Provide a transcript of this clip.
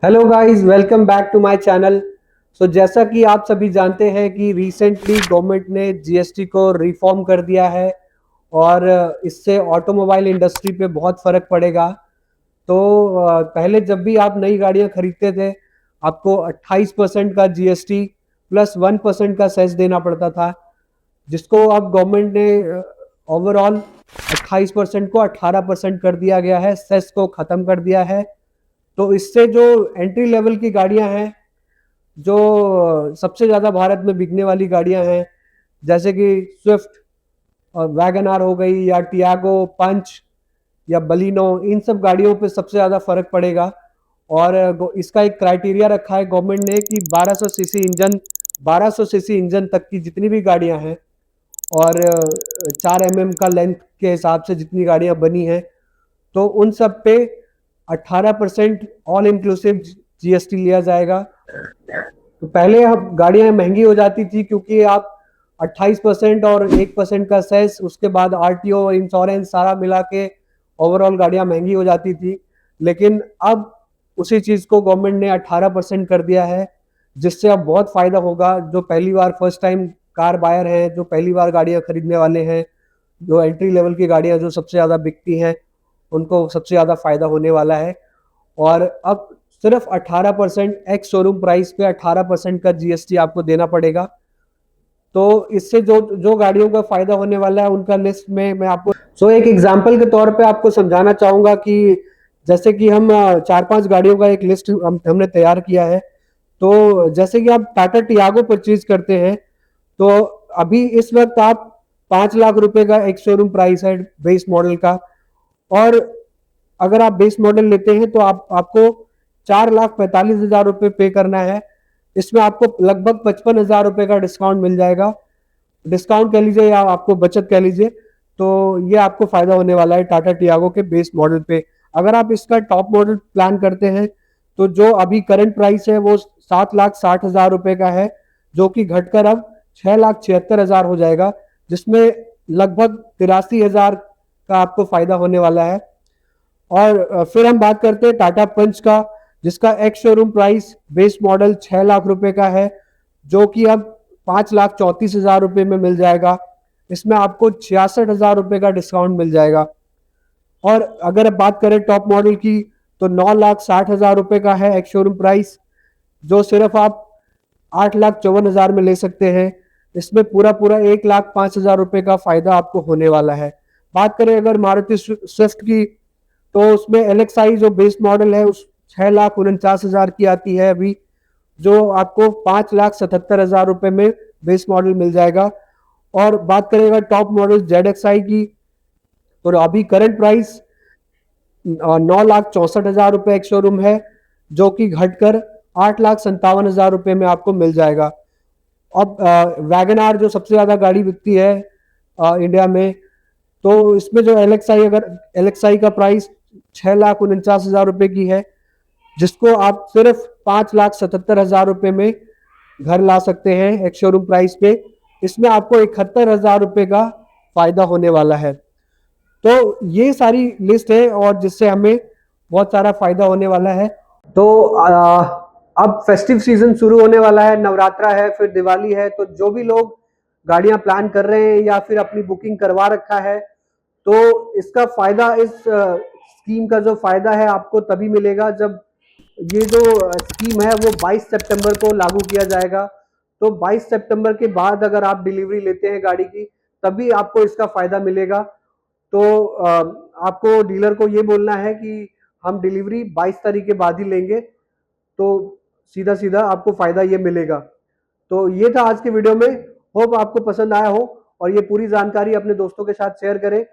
Hello guys, welcome back to my channel. जैसा कि आप सभी जानते हैं कि रिसेंटली गवर्नमेंट ने जीएसटी को रिफॉर्म कर दिया है और इससे ऑटोमोबाइल इंडस्ट्री पे बहुत फर्क पड़ेगा। तो पहले जब भी आप नई गाड़ियां खरीदते थे, आपको 28% का जीएसटी प्लस 1% का सेस देना पड़ता था, जिसको अब गवर्नमेंट ने ओवरऑल 28% को 18% कर दिया गया है, सेस को ख़त्म कर दिया है। तो इससे जो एंट्री लेवल की गाड़ियां हैं, जो सबसे ज़्यादा भारत में बिकने वाली गाड़ियां हैं, जैसे कि स्विफ्ट और वैगन आर हो गई, या टियागो, पंच या बलिनो, इन सब गाड़ियों पे सबसे ज़्यादा फर्क पड़ेगा। और इसका एक क्राइटेरिया रखा है गवर्नमेंट ने कि 1200 सीसी इंजन तक की जितनी भी गाड़ियां हैं और 4 mm का लेंथ के हिसाब से जितनी गाड़ियां बनी हैं, तो उन सब पे 18% ऑल इंक्लूसिव जीएसटी लिया जाएगा। तो पहले अब गाड़ियां महंगी हो जाती थी क्योंकि आप 28% और 1% का सेस, उसके बाद आरटीओ, इंश्योरेंस सारा मिला के ओवरऑल गाड़ियां महंगी हो जाती थी। लेकिन अब उसी चीज़ को गवर्नमेंट ने 18% कर दिया है, जिससे अब बहुत फ़ायदा होगा। जो पहली बार फर्स्ट टाइम कार बायर हैं, जो पहली बार गाड़ियां खरीदने वाले हैं, जो एंट्री लेवल की गाड़ियां जो सबसे ज़्यादा बिकती हैं, उनको सबसे ज़्यादा फ़ायदा होने वाला है। और अब सिर्फ 18% एक्स शोरूम प्राइस पे 18% का जीएसटी आपको देना पड़ेगा। तो इससे जो जो गाड़ियों का फायदा होने वाला है उनका लिस्ट में मैं आपको एक एग्जांपल के तौर पे आपको समझाना चाहूंगा कि जैसे कि हम 4-5 गाड़ियों का एक लिस्ट हमने तैयार किया है। तो जैसे कि आप टाटा टियागो परचेज करते हैं, तो अभी इस वक्त आप 5 लाख रुपए का एक शोरूम प्राइस है बेस मॉडल का। और अगर आप बेस मॉडल लेते हैं तो आपको 4,45,000 रुपये पे करना है। इसमें आपको लगभग 55,000 रुपये का डिस्काउंट मिल जाएगा। डिस्काउंट कह लीजिए या आपको बचत कह लीजिए। तो ये आपको फायदा होने वाला है टाटा टियागो के बेस मॉडल पे। अगर आप इसका टॉप मॉडल प्लान करते हैं, तो जो अभी करंट प्राइस है वो 7,60,000 रुपये का है, जो कि घटकर अब 6,76,000 हो जाएगा, जिसमें लगभग 83,000 का आपको फायदा होने वाला है। और फिर हम बात करते हैं टाटा पंच का, जिसका ex showroom price base model 6 lakh रुपए का है, जो कि अब 5,34,000 रुपये में मिल जाएगा। इसमें आपको 66,000 रुपये का डिस्काउंट मिल जाएगा। और अगर अब बात करें टॉप मॉडल की, तो 9,60,000 रुपये का है एक्स शोरूम प्राइस, जो सिर्फ आप 8,54,000 में ले सकते हैं। इसमें पूरा पूरा 1,05,000 रुपये का फायदा आपको होने वाला है। बात करें अगर मारुति स्विफ्ट की, तो उसमें एलएक्सआई जो बेस मॉडल है उस 6,49,000 की आती है अभी, जो आपको 5,77,000 रुपये में बेस मॉडल मिल जाएगा। और बात करेगा टॉप मॉडल जेड की, तो अभी करंट प्राइस 9,64,000 रुपये एक शोरूम है, जो कि घटकर 8,57,000 रुपये में आपको मिल जाएगा। अब वैगन आर जो सबसे ज़्यादा गाड़ी बिकती है इंडिया में, तो इसमें जो एलेक्साई का प्राइस 6,49,000 रुपये की है, जिसको आप सिर्फ 5,77,000 रुपये में घर ला सकते हैं एक शोरूम प्राइस पे। इसमें आपको 71,000 रुपये का फायदा होने वाला है। तो ये सारी लिस्ट है और जिससे हमें बहुत सारा फायदा होने वाला है। तो अब फेस्टिव सीजन शुरू होने वाला है, नवरात्रा है, फिर दिवाली है। तो जो भी लोग गाड़ियां प्लान कर रहे हैं या फिर अपनी बुकिंग करवा रखा है, तो इसका फायदा, इस स्कीम का जो फायदा है आपको तभी मिलेगा जब ये जो स्कीम है वो 22 सितंबर को लागू किया जाएगा। तो 22 सितंबर के बाद अगर आप डिलीवरी लेते हैं गाड़ी की, तभी आपको इसका फायदा मिलेगा। तो आपको डीलर को ये बोलना है कि हम डिलीवरी 22 तारीख के बाद ही लेंगे, तो सीधा सीधा आपको फायदा ये मिलेगा। तो ये था आज के वीडियो में। होप आपको पसंद आया हो, और ये पूरी जानकारी अपने दोस्तों के साथ शेयर करें।